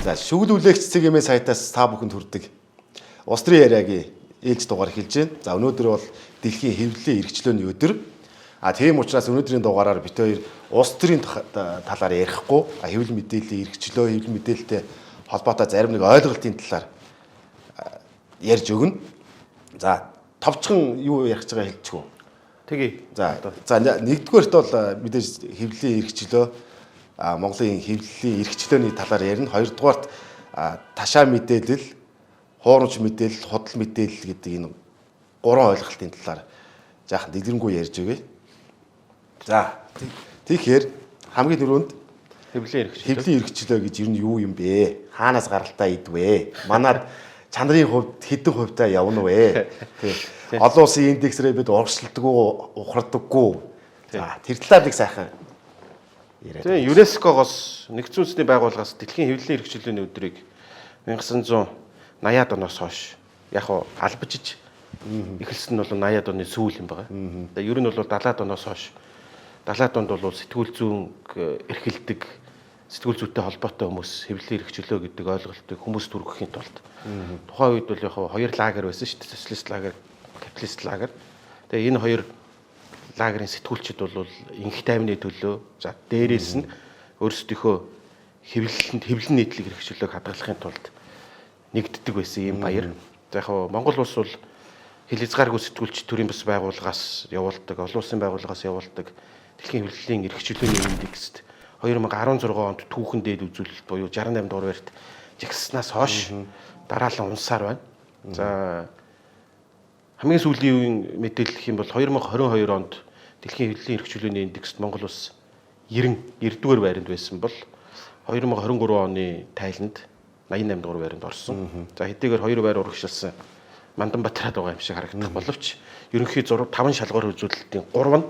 За шүглүүлэгч CGM сайтаас та бүхэнд хүрдэг улс төрийн яриагийн ээлж дугаар эхэлж байна. За өнөөдөр бол дэлхийн хэвлэлийн эрхчлөөний өдөр. Тийм учраас өнөөдрийн дугаараар бид хоёр улс төрийн талаар ярихгүй, хэвлэл мэдээллийн эрхчлөө, хэвлэл мэдээлэлтэй холбоотой зарим нэг ойлголтын талаар ярьж өгнө. За товчхон юу ярих гэж байгаа хэлчихв. Тэгье. За нэгдүгээрт бол мэдээж хэвлэлийн эрхчлөө Монголын хэвлэлийн эрхчлөөний талаар ярина. Хоёрдугаарт ташаа мэдээлэл, хуурамч мэдээлэл, худал мэдээлэл гэдэг энэ гурван ойлголтын талаар жаахан дэлгэрэнгүй ярьж өгье. За тэгэхээр хамгийн түрүүнд хэвлэлийн эрхчлөө гэж ер нь юу юм бэ? Хаанаас гаралтай идвэ? Манад чанарын хувьд хэдэн хувьтай явна вэ? Олон улсын индексрээ бид урагшилдаг уу, ухардаггүй. За тэр талаар нэг сайхан яриад. Тэгээ ЮНЕСКО-гоос нэгдсэн үндэсний байгууллагаас дэлхийн хэвлэлийн эрхчлөөний өдрийг 1980-аад оноос хойш яг албажиж эхэлсэн нь бол 80-аад оны сүүл юм байна. Тэгээ ер нь бол 70-аад оноос хойш 70-аад онд бол сэтгүүл зүүн эрхэлдэг, сэтгүүл зүйтэй холбоотой хүмүүс хэвлэлийн эрхчлөө гэдэг ойлголтыг хүмүүс төрөхийн тулд тухайн үед бол яг хоёр лагер байсан шүү дээ. Социалист лагер, капиталист лагер. Тэгээ энэ хоёр лагерын сэтгүүлчид бол инх тайвны төлөө за дээрээс нь өөрсдийнхөө хэвлэл нийтлэг эрхчлөөг хадгалахын тулд нэгддэг байсан ийм баяр. За яг Монгол улс бол хил хязгааргүй сэтгүүлч төрийн бас байгууллагаас явуулдаг, олон улсын байгууллагаас явуулдаг дэлхийн хэвлэлийн эрхчлөөний индекст 2016 онд түүхэн дээд үзүүлэлт буюу 68 дугаар барьт жагснаас хойш дараалан унсаар байна. За хамгийн сүүлийн үеийн мэдээлэл гэх юм бол 2022 онд дэлхийн хэвлэлийн эрхчлөөний индекст Монгол улс 90-р байранд байсан бол 2023 оны тайланд 88 дугаар байранд орсон. За хэдийгээр 2 байр урагшилсан мандан батраад байгаа юм шиг харагдах боловч ерөнхий 5 шалгуур үзүүлэлтийн 3 нь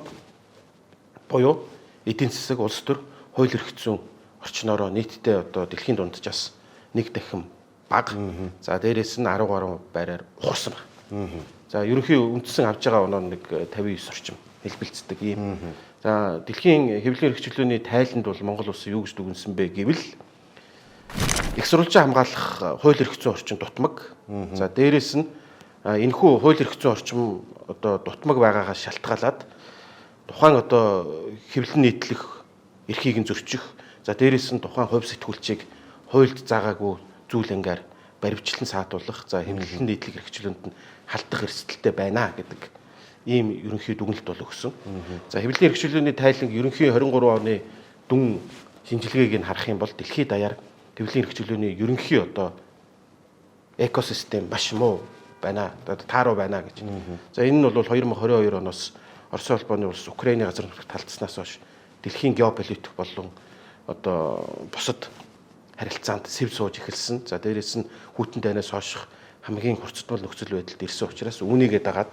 буюу эдийн засаг, улс төр, хууль эрх зүйн орчноороо нийтдээ одоо дэлхийн дунджаас нэг дахин бага. За дээрээс нь 10 гаруй байраар ухарсан байна. За ерөнхий үндсэн авж байгаа оноо нэг 59 орчим хэлбэлцдэг юм. За дэлхийн хэвлэлийн эрхчлөөний тайланд бол Монгол улс юу гэж дүгнсэн бэ гэвэл их сурвалжаа хамгаалах хууль эрх зүйн орчин дутмаг. За дээрээс нь энэхүү хууль эрх зүйн орчин одоо дутмаг байгаагаас шалтгаалаад тухайн одоо хэвлэл нийтлэх эрхийг нь зөрчих. За дээрээс нь тухайн хувь сэтгүүлчийг хуульд заагаагүй зүйл ангиар баримтлан саатуулах. За хэвлэл нийтлэх эрхчлөөнд нь халдах эрсдэлтэй байна гэдэг ийм ерөнхий дүгнэлт бол өгсөн. За хэвлэлийн эрхчлөөний тайланг ерөнхий 23 оны дүн шинжилгээг нь харах юм бол дэлхийд даяар хэвлэлийн эрхчлөөний ерөнхий одоо экосистем маш муу байна. Тааруу байна гэж. За энэ нь бол 2022 оноос Орос улбооны улс Украины газар нутагт талдсанаас хойш дэлхийн геополитик болон одоо бусад харилцаанд сэв сууж эхэлсэн. За дээрээс нь хүйтэн дайнаас хойших хамгийн хурцтмал нөхцөл байдалд ирсэн учраас үүнийгээ дагаад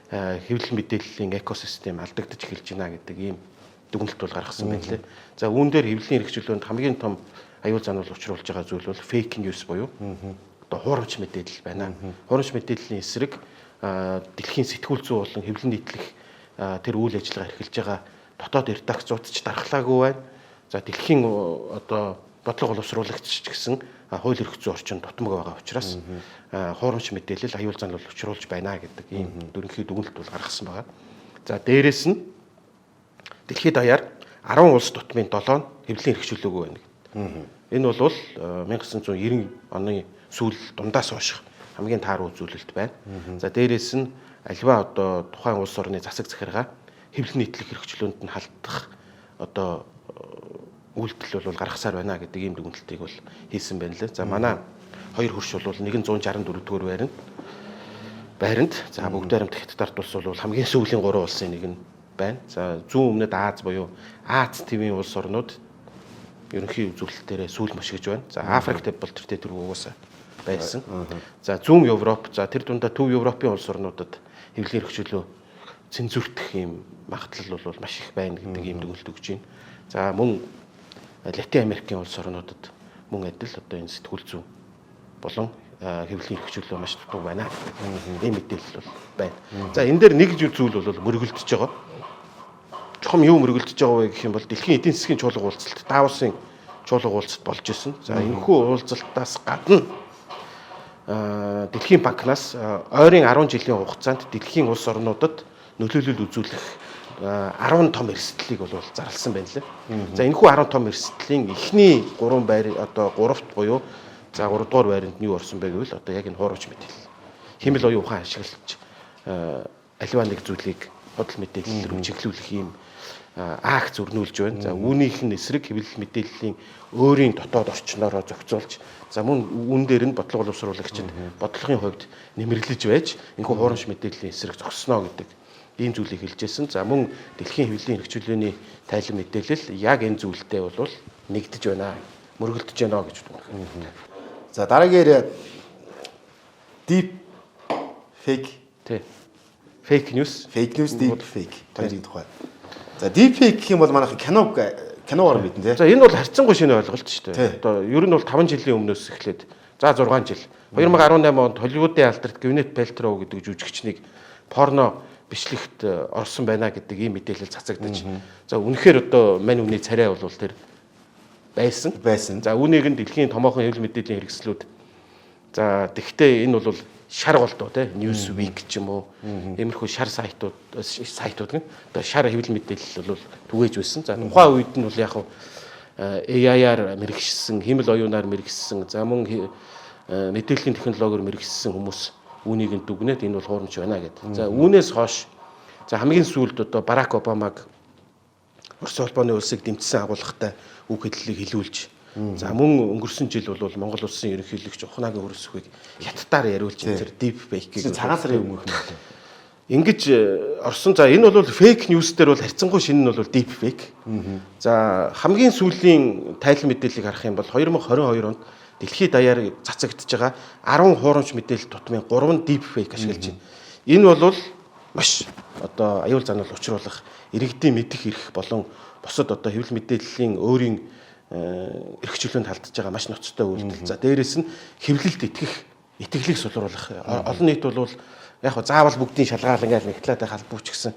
хэвлэл мэдээллийн экосистем алдагдаж эхэлж байна гэдэг ийм дүгнэлт бол гаргасан байна лээ. За үүн дээр хэвлэлийн эрхчлөөнд хамгийн том аюул зануул учруулж байгаа зүйл бол фейк ньюс буюу одоо хуурамч мэдээлэл байна. Хуурамч мэдээллийн эсрэг дэлхийн сэтгүүл зүй болон хэвлэл нийтлэх тэр үйл ажиллагаа эрхэлж байгаа дотоод редакцууд ч дархлаагүй байна. За дэлхийн одоо бодлого боловсруулагч ч гэсэн хууль эрх зүйн орчин дутмаг байгаа учраас хуурамч мэдээлэл аюул зануул учруулж байна гэдэг ийм дүрмхий дүгнэлт бол гаргасан байгаа. За дээрээс нь дэлхийд даяар 10 улс тутмын 7 нь хэвлэлийн эрхчлөөгүй байна гэдэг. Энэ бол 1990 оны сүүл дундаас хойш хамгийн тааруу үзүүлэлт байна. За дээрээс нь альва одоо тухайн улс орны засаг захиргаа хэвлэл нийтлэх эрхчлөөнд нь халдах одоо үйлдэл бол гаргасаар байна гэдэг ийм дүгнэлтийг бол хийсэн байна лээ. За манай хоёр хөрш бол нэг нь 164 дугаар байранд за бүгд найрамд хятадд улс бол хамгийн сүүлийн 3 улсын нэг нь байна. За зүүн өмнөд Аз буюу Аз твийн улс орнууд ерөнхий үзүүлэлтээрээ сүүл мөшгөж байна. За Африк төв бол тэр угаасаа байсан. За зүүн Европ, за тэр дундаа Төв Европын улс орнуудад хэвлэлийн эрхчлөө цензуртэх ийм магадлал бол маш их байна гэдэг ийм дүгнэлт өгч байна. За мөн Латин Америкийн улс орнуудад мөн адил одоо энэ сэтгүүл зүйн болон хэвлэлийн эрхчлөө маш дутуу байна. Ийм мэдээлэл бол байна. За энэ дээр нэг зүйл бол мөргөлдөж байгаа. Чухам юу мөргөлдөж байгаа вэ гэх юм бол дэлхийн эдийн засгийн чуулга уулзалт Давосын чуулга уулзалт болж исэн. За энэхүү уулзалтаас гадна Дэлхийн банкнаас ойрын 10 жилийн хугацаанд дэлхийн улс орнуудад нөлөөлөл үзүүлэх 10 том эрсдлийг бол зарласан байна лээ. За энэхүү 10 том эрсдлийн эхний 3 байр одоо 3-т буюу за 3 дугаар байранд нь юу орсон бэ гэвэл одоо яг энэ хуурамч мэдээлэл. Хэмэл оюун ухаан ашиглаж аливаа нэг зүйлийг бодол мэдээлэл рүү чиглүүлэх юм акт зөрнүүлж байна. За үүнийх нь эсрэг хэвлэл мэдээллийн өөрийн дотоод орчноороо зохицуулж за мөн үүн дээр нь бодлого боловсруулагчид бодлогын хувьд нэмэрлэж байж энэхүү хуурамч мэдээллийн эсрэг зогссноо гэдэг ийм зүйлийг хэлжсэн. За мөн дэлхийн хэвлэлийн хэрэгжүүлээний тайлан мэдээлэл яг энэ зүйлтэй бол нэгдэж байна. Мөргөлдөж байна гэж байна. За дараагаар deep fake fake news deep fake хоёрын тухай. За deep fake гэх юм бол манайх киногоор мэднэ тий. За энэ бол харьцангуй шинэ ойлголт шүү дээ. Одоо ер нь бол 5 жилийн өмнөөс эхлээд за 6 жил 2018 онд Холливуудын алдарт Gwyneth Paltrow гэдэг жүжигчнийг порно бичлэгт орсон байна гэдэг ийм мэдээлэл цацагдаж. За үнэхээр одоо мань үний царай бол тэр байсан. За үүнийг нь дэлхийн томоохон хэвлэл мэдээллийн хэрэгслүүд за тэгвэл энэ бол шар голдуу тий Newsweek ч юм уу иймэрхүү шар сайтууд нь одоо шар хэвлэл мэдээлэл бол түгээж байсан. За тухайн үед нь бол яг AI-аар мэрэгшсэн, хэмэл оюунаар мэрэгшсэн, за мөн мэдээллийн технологиор мэрэгшсэн хүмүүс үүнийг нь дүгнээд энэ бол хуурамч байна гэдэг. За үүнээс хойш за хамгийн сүүлд одоо Барак Обамаг Орос улбаны улсыг дэмжсэн агуулгатай үг хэллэлийг хэлүүлж за мөн өнгөрсөн жил бол Монгол улсын ерөнхийлөгч Ухнагийн хөрөсөхийг хятадаар яриулж тэр deep fake гэж цагаан сарын өмнөх нь байна. Ингэж орсон. За энэ бол fake news дээр бол харьцангуй шинэ нь бол deep fake. За хамгийн сүүлийн тайлан мэдээллийг харах юм бол 2022 онд дэлхийд даяар цацагдж байгаа 10 хуурамч мэдээлэл тутмын 3 deep fake ашиглаж байна. Энэ бол маш одоо аюул занал учруулах, иргэдийн мэдэх эрх болон бусад одоо хэвлэл мэдээллийн өөрийн эрхчлөөнд халдж байгаа маш ноцтой үйлдэл. За дээрэс нь хэвлэлд итгэлийг сулруулах. Олон нийт бол яг хөө заавал бүгдийн шалгаал ингээл нэгтлээд халбууч гэсэн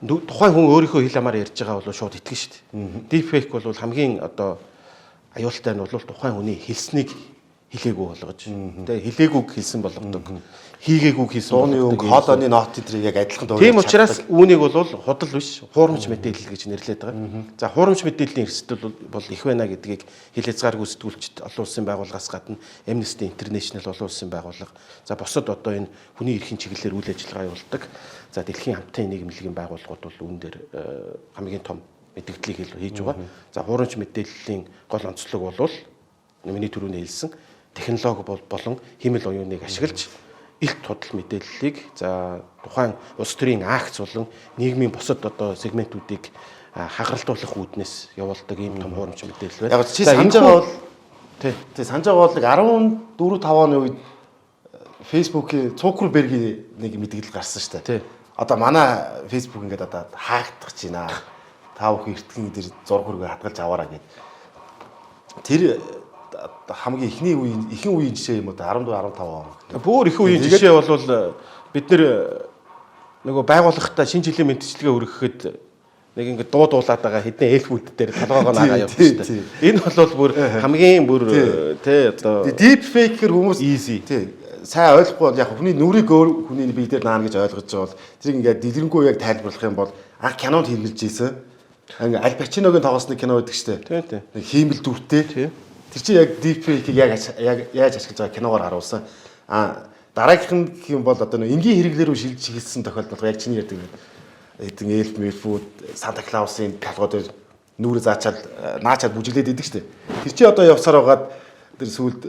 тухайн хүн өөрийнхөө хэл амаар ярьж байгаа бол шууд итгэн шүү дээ. Deep fake бол хамгийн одоо аюултай нь бол тухайн хүний хэлснийг хэлээгүй болгож. Тэгээ хэлээгүйг хэлсэн болгодог. Хийгээгүйг хийсэн болгодог. Дууны код оны нот энэ яг адилхан дуу. Тийм учраас үүнийг бол худал биш, хуурамч мэдээлэл гэж нэрлэдэг байгаа. За хуурамч мэдээллийн эрсдэл бол их байна гэдгийг хилээцгааргүй сэтгүүлчид олон улсын байгууллагаас гадна Amnesty International олон улсын байгууллага. За босод одоо энэ хүний эрхийн чиглэлээр үйл ажиллагаа явуулдаг. За дэлхийн хамтын нийгэмлэгийн байгууллагууд бол үүн дээр хамгийн том мэдээллийг хийж байгаа. За хуурамч мэдээллийн гол онцлог бол миний түрүүний хэлсэн технологи болон хэмэл оюуныг ашиглаж илт худал мэдээллийг за тухайн улс төрийн акц болон нийгмийн бусад одоо сегментүүдийг хагаралтуулах үүднээс явуулдаг ийм том хуурамч мэдээлэл байна. Яг чи санаж байгаа бол тий санаж байгаа бол 14-5 оны үед Facebook-ийн Цукербергийн нэг мэдээлэл гарсан шүү дээ. Одоо манай Facebook ингээд одоо хаагдах гэж байна. Та бүхэн эртхэн дээр зураг хөргөө хадгалж аваараа гэд. Тэр хамгийн ихэнх үеийн жишээ юм уу 14 15 он. Бүр их үеийн жишээ бол бид нөгөө байгууллагатай шинэ жилийн мэдчилгээ өргөхөд нэг ингэ дуулаад байгаа хэдэн эльфүүд дээр толгоогоо наагаа явуулсан шүү дээ. Энэ бол бүр хамгийн бүр тий одоо deep fake гэр хүмүүс easy тий сайн ойлгохгүй бол яг хүний нүрийг өөр хүний бие дээр наана гэж ойлгож байгаа бол тэрийг ингээд дэлгэрэнгүй яг тайлбарлах юм бол кинонд хэрэгжилж ийсэн. Ингээ Аль Пачиногийн тоглосны кино гэдэг шүү дээ. Тий. Нэг хиймэл дүртэй. Тэр чинь яг deep fake-ийг яаж ашиглаж байгаа киногоор харуулсан. Дараагийнх нь гэх юм бол одоо нэг энгийн хэрэглээр рүү шилжиж хэлсэн тохиолдол яг чиний ярьдаг хэдэн эльф мэлфүүд Санта Клаусын толгой дээр нүрэ заачаал наачаад бүжиглээд идэг шүү дээ. Тэр чинь одоо явсаар байгаад тэр сүүлд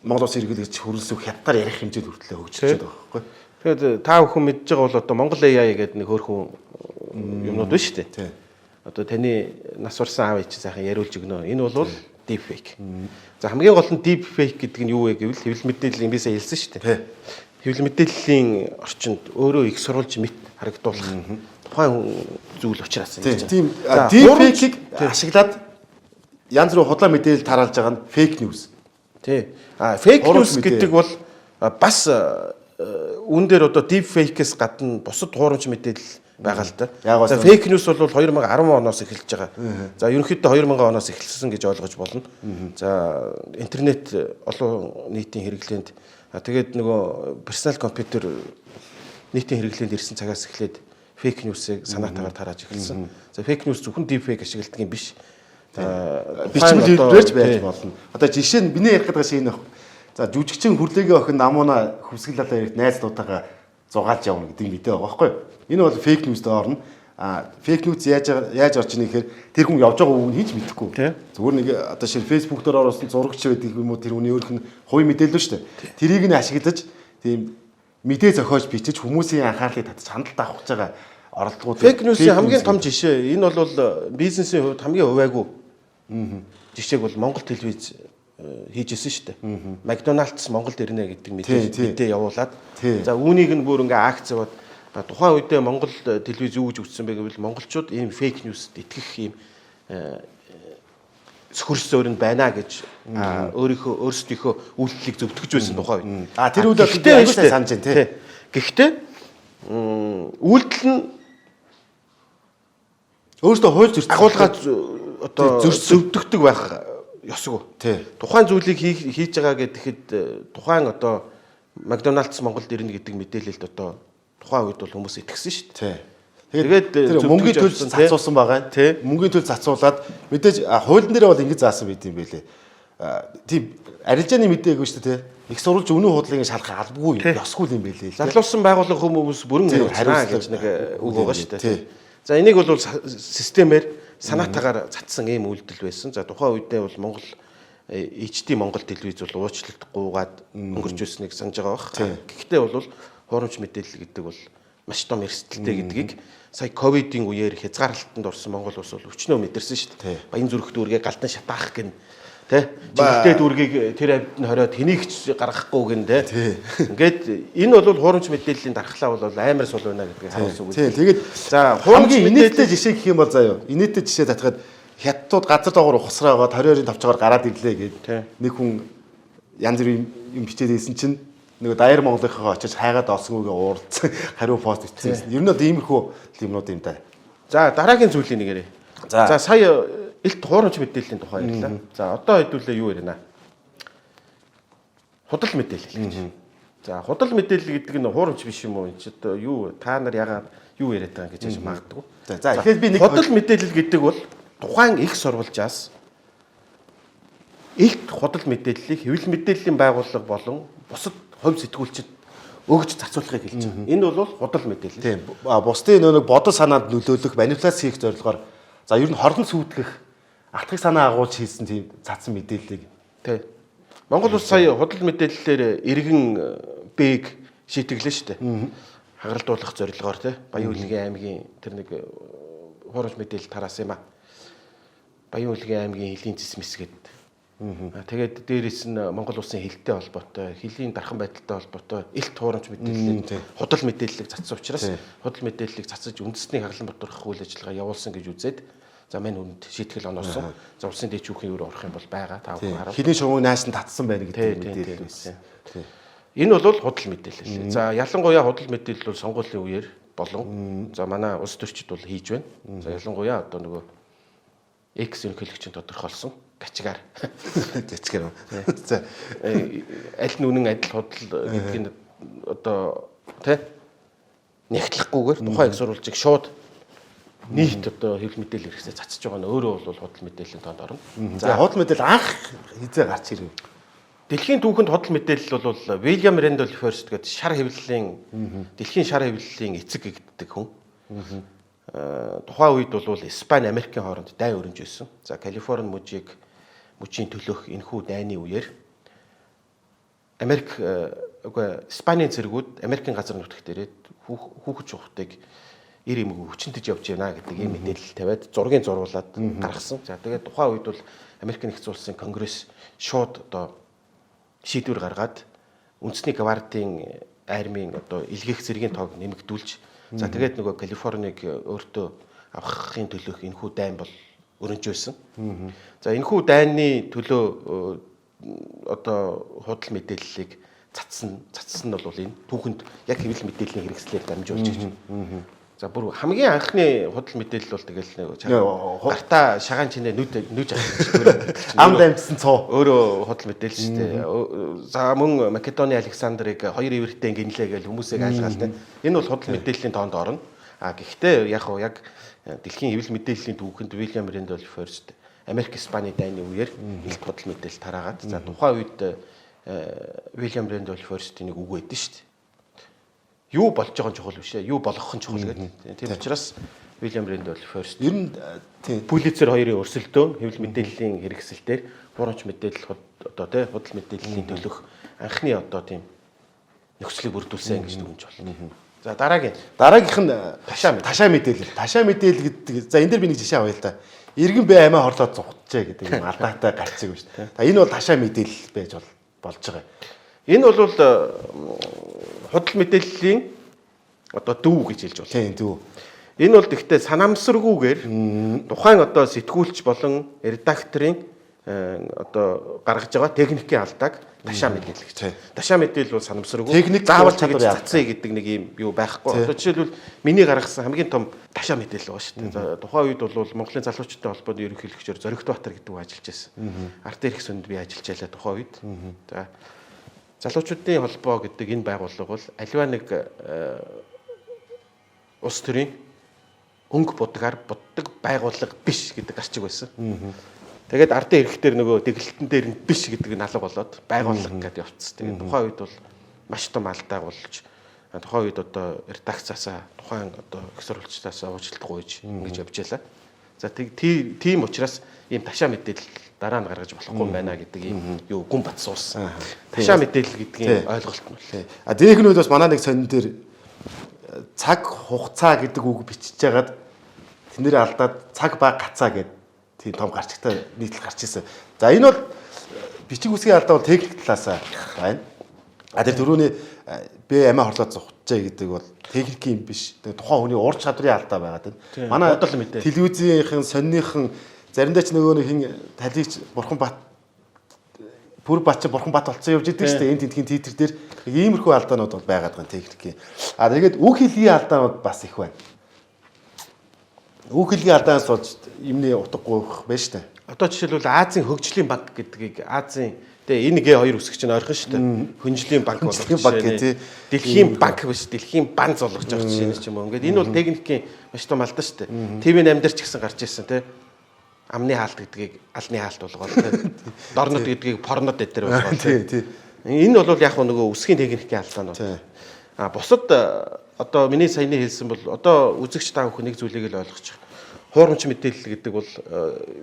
Монгол Улсын ерөнхийлөгч хөрөлсөв хятадаар ярих хэмжээд хүртлээ хөгжиж байгаа байхгүй. Тэгэхээр та бүхэн мэдж байгаа бол одоо Монгол AI гэдэг нэг хөөрхөн юмнууд байна шүү дээ. Одоо таны нас урсан аав ээж сайхан яриулж өгнө. Энэ бол deep fake. За хамгийн гол нь deep fake гэдэг нь юу вэ гэвэл хэвлэл мэдээлэл юм бисаа хэлсэн шүү дээ. Хэвлэл мэдээллийн орчинд өөрөө их сурвалж мэт харагдуулах тухайн зүйл учраас юм байна. Тийм deep fake-ийг ашиглаад янз бүрийн худлаа мэдээлэл тараалж байгаа нь fake news. Тий. Fake news гэдэг бол бас үүн дээр одоо deep fake-с гадна бусад хуурамч мэдээлэл байгаа л да. За фейк ньюс бол 2010 оноос эхэлж байгаа. За ерөнхийдөө 2000 оноос эхэлсэн гэж ойлгож болно. За интернет олон нийтийн хэрэглээнд тэгээд нөгөө персонал компьютер нийтийн хэрэглээнд ирсэн цагаас эхлээд фейк ньюсыг санаатаагаар тарааж эхэлсэн. За фейк ньюс зөвхөн дипфейк ашигладаг юм биш. бичмэл хэлбэрч байж болно. Одоо жишээ нь миний ярих гэдэг шиг энэ байна. За жүжигчин хүрлээгээ охин намууна хөвсгөл алаа ярих найзлуудаагаа зугаалж явна гэдэг мэдээ байгаа байхгүй юу? Энэ бол фейк ньюстэй орно. Фейк ньюс яаж орж ийнэ гэхээр тэр хүн явж байгаа үг нь хийж мэдэхгүй. Зүгээр нэг одоо шир фейсбુક дээр оруулсан зурагч байдаг юм уу тэр хүний өөрийнх нь хувийн мэдээлэл шүү дээ. Тэрийг нь ашиглаж тийм мэдээ зохиож бичиж хүмүүсийн анхаарлыг татаж хандлт авах гэж байгаа оролдлогууд. Фейк ньюсийн хамгийн том жишээ энэ бол бизнесийн хувьд хамгийн хуваагүй жишээг бол Монгол телевиз хийжсэн шүү дээ. Макдоналдс Монголд ирнэ гэдэг мэдээ явуулаад. За үүнийг нь бүр ингээ акц яваад тухайн үедээ Монгол телевиз юу гэж үздсэн бэ гэвэл монголчууд ийм фейк ньюст итгэх ийм сөхөрс зөөрөнд байна гэж өөрсдийнхөө үйлдэлийг зөвтгөж байсан тухайн үед. Тэр үед бол сайн санаж байна тий. Гэхдээ үйлдэл нь өөртөө хууль зөрчил агуулгаад одоо зөвтгдөг байх ёсгүй. Тухайн зүйлийг хийж байгаа гэхэд тухайн одоо Макдоналдс Монголд ирнэ гэдэг мэдээлэлд одоо тухайн үед бол хүмүүс итгэсэн шүү дээ. Тэгээд мөнгөний төлөв зацуулсан байгаа. Мөнгөний төлөв зацуулаад мэдээж хуулийн дээр бол ингэж заасан байт юм байлээ. Тийм арилжааны мэдээгүй шүү дээ. Их сурвалж үнэн хуудлыг шалгах албагүй ёсгүй юм байлээ. Залуулсан байгууллага хүмүүс бүрэн хариуцлаа гэж нэг үг байгаа шүү дээ. За энийг бол системээр санаатаагаар цацсан ийм үйлдэл байсан. За тухайн үедээ бол Монгол HD Монгол телевиз бол уучлалтгүйгээд өнгөрч ирснийг санаж байгаа бах. Гэхдээ бол хуурамч мэдээлэл гэдэг бол маш том эрсдэлтэй гэдгийг сая ковидын үеэр хязгаарлалтанд орсон Монгол улс бол өчнөө мэдэрсэн шүү дээ. Баян зүрх дүүргээ галдан шатаах гин тэ жилдээ дүүргийг тэр авд нь хориод хэнийг ч гаргахгүй гин тэ. Ингээд энэ бол хуурамч мэдээллийн дархлаа бол амар сул байна гэдгийг харуулсан үг. Тэгээд за хуурамч мэдээлэлтэй жишээ гэх юм бол заяа. Инээдтэй жишээ татгаад хятадууд газар доогоор ухсраагаад 22-ын тавчгаар гараад ирлээ гэд нэг хүн янз бүрийн юм бичээд ийсэн чинь нөгөө даяар Монголынхоо очиж хайгаад олсон үгээ уурдсан хариу пост бичсэн. Ер нь бол иймэрхүү юмнууд юм да. За дараагийн зүйлийг нэгээрээ. За сая илт хуурамч мэдээллийн тухай ярьлаа. За одоо хэдүүлээ юу ярина? Худал мэдээлэл гэж. За худал мэдээлэл гэдэг нь хуурамч биш юм уу? Энд ч одоо юу та нар ягаад юу яриад байгаа гэж магадгүй. За эхлээд би нэг худал мэдээлэл гэдэг бол тухайн их сурвалжаас илт худал мэдээллийг хэвлэл мэдээллийн байгууллага болон бусад хувь сэтгүүлчид өгж зарцуулахыг хэлж байгаа. Энэ бол худал мэдээлэл. Тийм. Бусдын нэг бодол санаанд нөлөөлөх, манипуляц хийх зорилгоор за ер нь хорлон сүйтгэх, алтхыг санаа агуулж хийсэн тийм цацсан мэдээллийг. Тийм. Монгол улс сая худал мэдээллээр иргэн бэг шийтгэлээ шүү дээ. Хагаралдуулах зорилгоор тийм. Баян Улгийн аймгийн тэр нэг хуурамч мэдээлэл тараасан юм аа. Баян Улгийн аймгийн хэлийн зэсмэс гэдэг. Тэгээд дээрээс нь Монгол улсын хэлтэй холбоотой, хэлийн дархан байдалтай холбоотой илт хуурамч мэдээлэл, худал мэдээллийг цацсан учраас худал мэдээллийг цацаж үндэсний хаглан батурах үйл ажиллагаа явуулсан гэж үзээд за мань хүнд шийтгэл оноорсон. За улсын дэвшүүхийн өөр орох юм бол байгаа. Та бүхэн харав. Хэлийн шугамыг нааш нь татсан байна гэдэг мэдээлэл байсан. Энэ бол худал мэдээлэл. За ялангуяа худал мэдээлэл бол сонгуулийн үеэр болон за манай улс төрчид бол хийж байна. За ялангуяа одоо нөгөө X ерөнхийлөгчөнд тодорхойлсон гачгаар. Гачгаар. За аль нь үнэн адил худал гэдгийг одоо тий нэгтлэхгүйгээр тухайн их сурвалжийг шууд нийт одоо хэвлэл мэдээлэл хэрэгсээ цацж байгаа нь өөрөө бол худал мэдээллийн тоонд орно. За худал мэдээлэл анх хизээ гарч ирв. Дэлхийн түүхэнд худал мэдээлэл бол William Randolph Hearst гэдэг шар хэвлэлийн дэлхийн шар хэвлэлийн эцэг гэгддэг хүн. Тухайн үед бол Испани, Америкийн хооронд дай өрнж байсан. За Калифорни мужийн төлөөх энэхүү дайны үеэр Америк Испанийн цэргүүд Америкийн газар нутагт ирээд хүүхэд чухтыг ир эмгүү хүчнэтэж явж байна гэдэг ийм мэдээлэл тавиад зургийг зурвуулад гаргасан. За тэгээд тухайн үед бол Америкийн нэгдсэн улсын конгресс шууд одоо шийдвэр гаргаад үндэсний гвардийн армийн одоо илгээх зэргийн тоог нэмэгдүүлж за тэгээд нөгөө Калифорниг өөртөө авахын төлөөх энэхүү дайн бол өрнж байсан. За энэхүү дайны төлөө одоо худал мэдээллийг цацсан нь бол энэ түүхэнд яг хэвлэл мэдээллийн хэрэгслээр дамжуулж ирж байна. За бүр хамгийн анхны худал мэдээлэл бол тэгэл нэг гартаа шагаан чинээ нүж авчихсан. Амд амжсан цоо. Өөрөө худал мэдээлэл шүү дээ. За мөн Македоны Александрыг 2 эвэртэй гинлээ гэж хүмүүсийг айлгаал тэ. Энэ бол худал мэдээллийн тоонд орно. Гэхдээ яг дэлхийн хэвлэл мэдээллийн түүхэнд Уильям Рэндольф Ферст Америк Испани дайны үеэр илт худал мэдээлэл тараагаад за тухайн үед Уильям Рэндольф Ферстийн нэг үг байдсан шүү дээ. Юу болж байгаа нь чухал биш ээ. Юу болгох нь чухал гэдэг. Тийм учраас Уильям Рэндольф Ферст Ер нь тийм Пулитцер хоёрын өрсөлдөөн хэвлэл мэдээллийн хэрэгсэлээр гурамч мэдээлэл одоо тий худал мэдээллийн төлөх анхны одоо тийм нөхцөлийг бүрдүүлсэн гэж дүгнэж байна. За дараагийнх нь ташаа мэдээлэл. Ташаа мэдээлэл гэдэг. За энэ дээр би нэг жишээ авъя л да. Иргэн бай амиа хорлоод зугтжээ гэдэг юм алдаатай гарцыг байна шүү дээ. Энэ бол ташаа мэдээлэл байж болж байгаа. Энэ бол худал мэдээллийн одоо дүү гэж хэлж байна. Тийм дүү. Энэ бол гэхдээ санамсаргүйгээр тухайн одоо сэтгүүлч болон редакторын одоо гаргаж байгаа техникийн алдааг ташаа мэдээлэл гэж. Ташаа мэдээлэл бол санамсаргүй. Заавал чадвар цацъя гэдэг нэг юм юу байхгүй. Одоо жишээлбэл миний гаргасан хамгийн том ташаа мэдээлэл байгаа шүү дээ. Тухайн үед бол Монголын залуучуудтай холбооны ерөнхийлөгчөөр Зоригт Баатар гэдэг үг ажиллаж байсан. Арт эрх сүнд би ажиллаж байлаа тухайн үед. За залуучуудын холбоо гэдэг энэ байгууллага бол аливаа нэг улс төрийн өнгө будгаар буддаг байгууллага биш гэдэг арчиг байсан. Тэгээд ардын эрхтэр нөгөө дэглэлтэн дээр нь биш гэдэг нь алга болоод байгууллага гэдээ явцсан. Тэгээд тухайн үед бол маш том алдаа болж тухайн үед одоо редакцаасаа тухайн одоо их сурвалжлаасаа уучлалт гуйж ингэж явж байлаа. За тийм учраас ийм ташаа мэдээлэл дараа нь гаргаж болохгүй байна гэдэг ийм юу гүн бат суусан. Ташаа мэдээлэл гэдгийн ойлголт нь бол. Дээрхнүүд бас манай нэг сонин дээр цаг хугацаа гэдэг үг бичиж жагаад тэндээ алдаад цаг ба гацаа гэдэг тийм том гарчигтай нийтлэл гарч ирсэн. За энэ бол бичиг үсгийн алдаа бол техник талаас байна. Тэр түрүүний бэ амиа хорлоод зугтжээ гэдэг бол техник юм биш. Тухайн хүний ур чадрын алдаа байгаад байна. Манай телевизийнхэн сонныхан заримдаа ч нөгөө нэг хин талигч Бурхан Бат Бурхан Бат болцсон явж идэг шүү дээ. Энэ тентгийн титр дээр иймэрхүү алдаанууд бол байгаад байгаа техникийн. Тэгээд үг хэлгийн алдаанууд бас их байна. Үг хэлгийн алдаанаас болж юмны утгагүй байна шүү дээ. Одоо жишээлбэл Азийн хөгжлийн банк гэдгийг Азийн тэгээ энэ Г2 үсгэж чинь ойрхон шүү дээ. Хөнжлийн банк болох жишээ. Дэлхийн банк биш, дэлхийн банк золгож байгаа жишээ ч юм уу. Ингээд энэ бол техникийн маш том алдаа шүү дээ. ТV8 дээр ч гэсэн гарч ирсэн тий. Амны хаалт гэдгийг алны хаалт болгоод тий. Дорнод гэдгийг порнод дээр болгоод тий. Энэ бол яг нөгөө үсгийн техникийн алдаа нь. Бусад одоо миний саяны хэлсэн бол одоо үзэгч та бүхэн нэг зүйлийг л ойлгочих. Хуурамч мэдээлэл гэдэг бол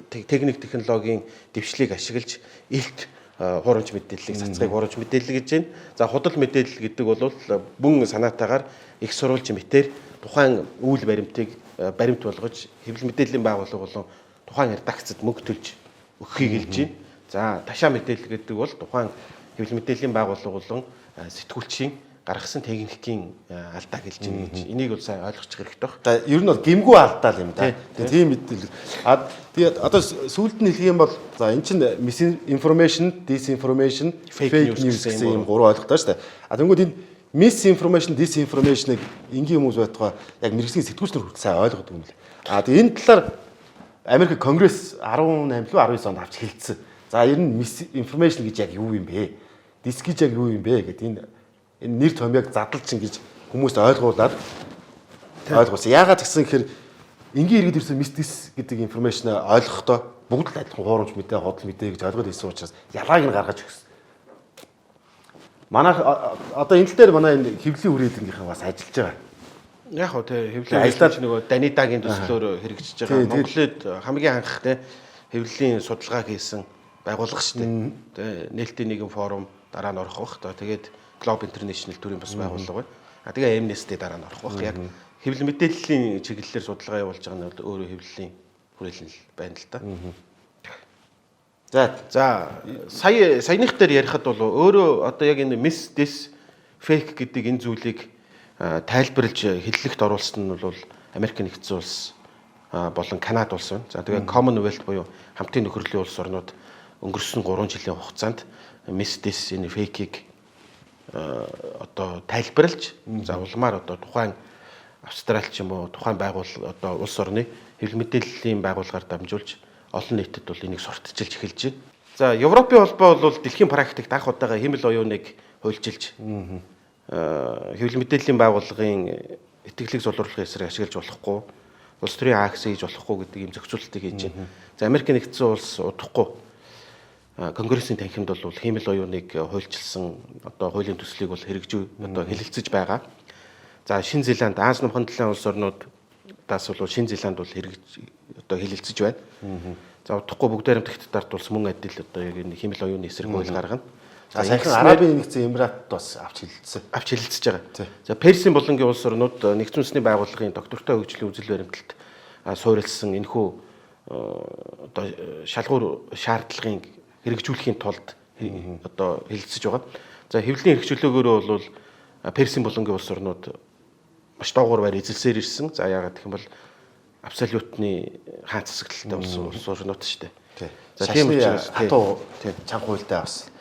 техник технологийн дэвшлиг ашиглаж илт хуурамч мэдээллийг цацгыг хуурамч мэдээлэл гэж байна. За худал мэдээлэл гэдэг бол бүн санаатаагаар их сурвалж мэтэр тухайн үйл баримтыг баримт болгож хэвлэл мэдээллийн байгууллага болон тухайн редакцид мөнгө төлж өгөхийг хэлж байна. За ташаа мэдээлэл гэдэг бол тухайн хэвлэл мэдээллийн байгууллага болон сэтгүүлчийн гаргасан техникийн алдаа хэлж байна гэж. Энийг бол сайн ойлгочих хэрэгтэй байна. За ер нь бол гимгүү алдаа л юм да. Тийм мэдээлэл. Тэгээд одоо сүүлд нь хэлэх юм бол за эн чинь misinformation, disinformation, fake news гэсэн юм гурван ойлголтоо шүү дээ. Тэнгүүд энэ misinformation, disinformation-ыг энгийн хүмүүс байтугай яг мэргэжлийн сэтгүүлчнэр хүртэл сайн ойлгодог юм лээ. Тэгээд энэ талаар Америк Конгресс 18 лөө 19 онд авч хэлсэн. За ер нь misinformation гэж яг юу юм бэ? Dis гэж яг юу юм бэ гэдэг энэ нэр томьёог задлж ингэж хүмүүст ойлгуулад ойлгуулсан. Яагаад гэсэн гэхээр энгийн иргэд ирсэн мистис гэдэг информашн ойлгохдоо бүгд л адилхан хуурамч мэдээ, худал мэдээ гэж ойлгоод ирсэн учраас ялгааг нь гаргаж өгсөн. Манай одоо энэ тал дээр манай энэ хэвлэлийн үрээдгийнхээ бас ажиллаж байгаа. Яг хөө тий хэвлэлийн ажиллаж нөгөө Данидагийн төслөөр хэрэгжиж байгаа. Монголд хамгийн анх тий хэвлэлийн судалгаа хийсэн байгууллага шүү дээ. Тий нээлтийн нийгэм форум дараа нь орох бах. Тэгээд Globe International төрийн бас байгууллага байна. Тэгээ Amnesty дараа нь орох бах. Яг хэвлэл мэдээллийн чиглэлээр судалгаа явуулж байгаа нь бол өөрөө хэвлэлийн хүрээлэл байна л да. За саяных дээр ярихад бол өөрөө одоо яг энэ miss this fake гэдэг энэ зүйлийг тайлбарлаж хэллэгт оруулсан нь бол Америк нэгдсэн улс болон Канада улс байна. За тэгээ Commonwealth буюу хамтын нөхөрлөлийн улс орнууд өнгөрсөн 3 жилийн хугацаанд miss this энэ fake-ийг одоо тайлбарлаж за улмаар одоо тухайн Австрали ч юм уу тухайн байгууллага одоо улс орны хэвлэл мэдээллийн байгууллагаар дамжуулж олон нийтэд бол энийг сурталчилж эхэлж байна. За Европын холбоо бол дэлхийн практикт анх удаага хэмэл оюуныг хуульчилж хэвлэл мэдээллийн байгууллагын итгэлийг зулруулахын эсрэг ашиглаж болохгүй, улс төрийн акс хийж болохгүй гэдэг ийм зохицуултыг хийж байна. За Америк нэгдсэн улс удахгүй Конгрессийн танхимд бол хэмэл оюуныг хуульчилсан одоо хуулийн төслийг бол одоо хэлэлцэж байгаа. За Шинэ Зеланд, Аз нумхан талын улс орнуудаас бол Шинэ Зеланд бол одоо хэлэлцэж байна. За удахгүй бүгд баримтагт дартуулс мөн адил одоо яг энэ хэмэл оюуны эсрэг хууль гаргана. За саяхан Арабын нэгдсэн Эмират бас авч хэлэлцэж байгаа. За Персийн болонгийн улс орнууд нэгдсэн үндэсний байгууллагын доктортой хөгжлийн үзэл баримталд суурилсан энэхүү одоо шалгуур шаардлагын хэрэгжүүлэхийн тулд одоо хэлэлцэж байгаа. За хэвлэлийн хэрэгжүүлээгөөрөө бол Персийн болонгийн улс орнууд маш доогуур байр эзэлсээр ирсэн. За яагаад гэх юм бол абсолютны хаан засаглалтай улс орнууд шүү дээ. За тийм учраас хатуу чанга хуультай бас.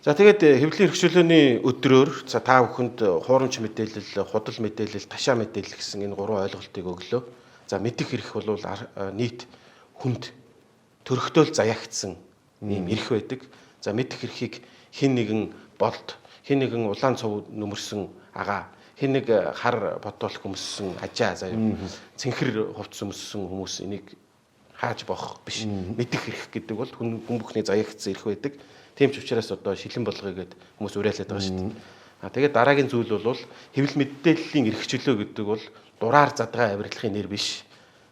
За тэгээд хэвлэлийн хэрэгжүүлээний өдрөөр за та бүхэнд хуурамч мэдээлэл, худал мэдээлэл, ташаа мэдээлэл гэсэн энэ гурван ойлголтыг өглөө. За мэдих эрх бол нийт хүнд төрөхтөөл заяагдсан ийм эрх байдаг. За мэдих эрхийг хэн нэгэн болд, хэн нэгэн улаан цов нөмөрсөн агаа, хэн нэг хар бодоолох өмссөн ажаа заяа цэнхэр хувцс өмссөн хүмүүс энийг хааж бохох биш. Мэдих эрх гэдэг бол хүн бүхний заяагдсан эрх байдаг. Тийм ч учраас одоо шилэн болгоё гэд хүмүүс уриалаад байгаа шүү дээ. Тэгээд дараагийн зүйл бол хэвлэл мэдээллийн эрхчлөө гэдэг бол дураар задгаа авирлахын нэр биш.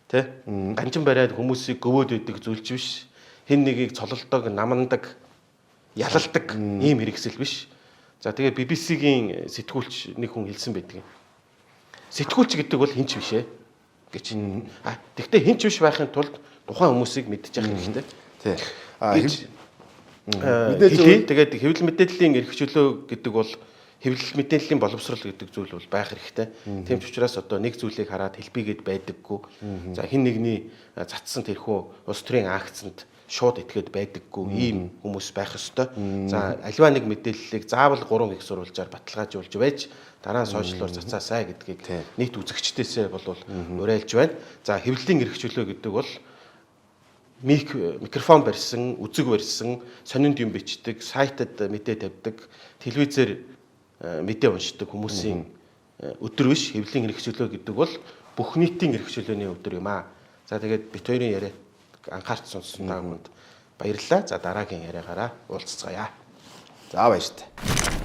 Тэ? Ганжин бариад хүмүүсийг гөвөөд өгдөг зүйлч биш. Хэн нэгийг цололдог, намандаг, ялалдаг ийм хэрэгсэл биш. За тэгээд BBC-гийн сэтгүүлч нэг хүн хэлсэн байдаг. Сэтгүүлч гэдэг бол хинч биш ээ гэж. Тэгвэл хинч биш байхын тулд тухайн хүмүүсийг мэдчих хэрэгтэй. Тий. Тэгээд хэвлэл мэдээллийн эрхчлөө гэдэг бол хэвлэл мэдээллийн боловсрол гэдэг зүйл бол байх хэрэгтэй. Тийм ч учраас одоо нэг зүйлийг хараад хэлбигээд байдаггүй. За хин нэгний цацсан тэрхүү улс төрийн акцент шууд итгээд байдаггүй ийм хүмүүс байх ёстой. За альва нэг мэдээллийг заавал 3 их сурвалжаар баталгаажуулж байж дараа нь сошиалор цацаасай гэдгийг нийт үзэгчдээсээ бол уриалж байна. За хэвлэлийн эрхчлөө гэдэг бол микрофон барьсан, үзэг барьсан, сонинд юм бичдэг, сайтад мэдээ тавьдаг, телевизээр мэдээ уншдаг хүмүүсийн өдөр биш. Хэвлэлийн эрхчлөө гэдэг бол бүх нийтийн эрхчлөөний өдөр юм аа. За тэгээд бит хоёрын яриа анхаарч сонссон та бүхэнд баярлалаа. За дараагийн яриагаараа уулзцаая. За баяр та.